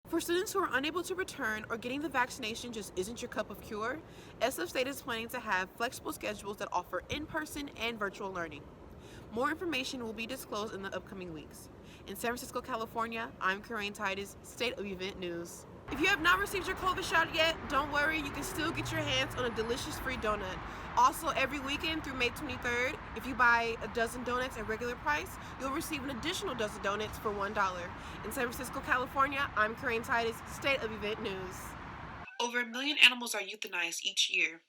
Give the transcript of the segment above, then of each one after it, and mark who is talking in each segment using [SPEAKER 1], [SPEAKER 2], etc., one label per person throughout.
[SPEAKER 1] For students who are unable to return or getting the vaccination just isn't your cup of cure, SF State is planning to have flexible schedules that offer in-person and virtual learning. More information will be disclosed in the upcoming weeks. In San Francisco, California, I'm Caurraine Titus, State of Event News. If you have not received your COVID shot yet, don't worry, you can still get your hands on a delicious free donut. Also, every weekend through May 23rd, if you buy a dozen donuts at regular price, you'll receive an additional dozen donuts for $1. In San Francisco, California, I'm Caurraine Titus, State of Event News. Over 1 million animals are euthanized each year.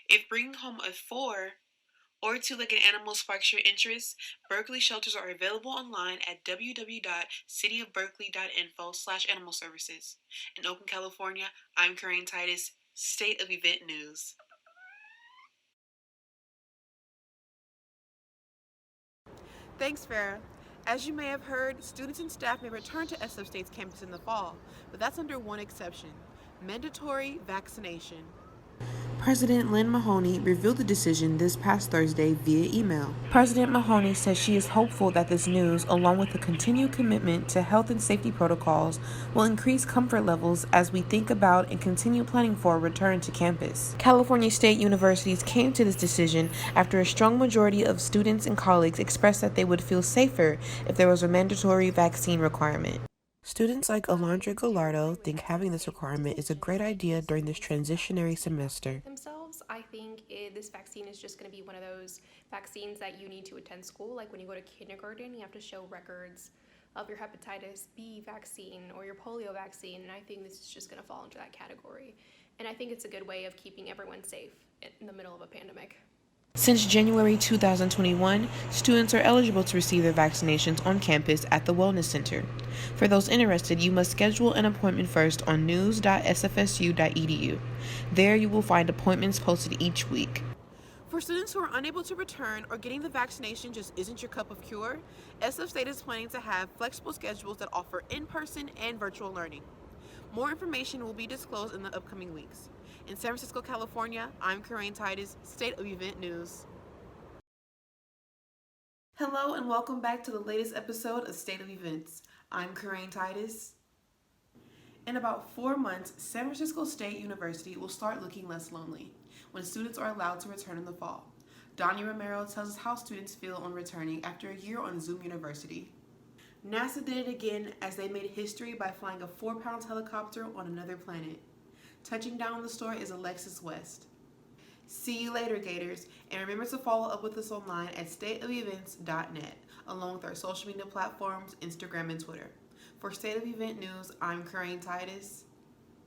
[SPEAKER 1] If bringing home a 4 or two-legged animal sparks your interest, Berkeley shelters are available online at www.cityofberkeley.info/animal services. In Oakland, California, I'm Caurraine Titus, State of Event News. Thanks, Farah. As you may have heard, students and staff may return to SF State's campus in the fall, but that's under one exception: mandatory vaccination. President Lynn Mahoney revealed the decision this past Thursday via email. President Mahoney says she is hopeful that this news, along with the continued commitment to health and safety protocols, will increase comfort levels as we think about and continue planning for a return to campus. California State Universities came to this decision after a strong majority of students and colleagues expressed that they would feel safer if there was a mandatory vaccine requirement. Students like Alondra Gallardo think having this requirement is a great idea during this transitionary semester.
[SPEAKER 2] I think this vaccine is just going to be one of those vaccines that you need to attend school. Like when you go to kindergarten, you have to show records of your hepatitis B vaccine or your polio vaccine, and I think this is just going to fall into that category. And I think it's a good way of keeping everyone safe in the middle of a pandemic.
[SPEAKER 1] Since January 2021, students are eligible to receive their vaccinations on campus at the Wellness Center. For those interested, you must schedule an appointment first on news.sfsu.edu. There you will find appointments posted each week. For students who are unable to return or getting the vaccination just isn't your cup of cure, SF State is planning to have flexible schedules that offer in-person and virtual learning. More information will be disclosed in the upcoming weeks. In San Francisco, California, I'm Caurraine Titus, State of Event News. Hello and welcome back to the latest episode of State of Events. I'm Caurraine Titus. In about 4 months, San Francisco State University will start looking less lonely when students are allowed to return in the fall. Donnie Romero tells us how students feel on returning after a year on Zoom University. NASA did it again as they made history by flying a 4-pound helicopter on another planet. Touching down on the store is Alexis West. See you later, Gators, and remember to follow up with us online at stateofevents.net, along with our social media platforms, Instagram and Twitter. For State of Event News, I'm Caurraine Titus.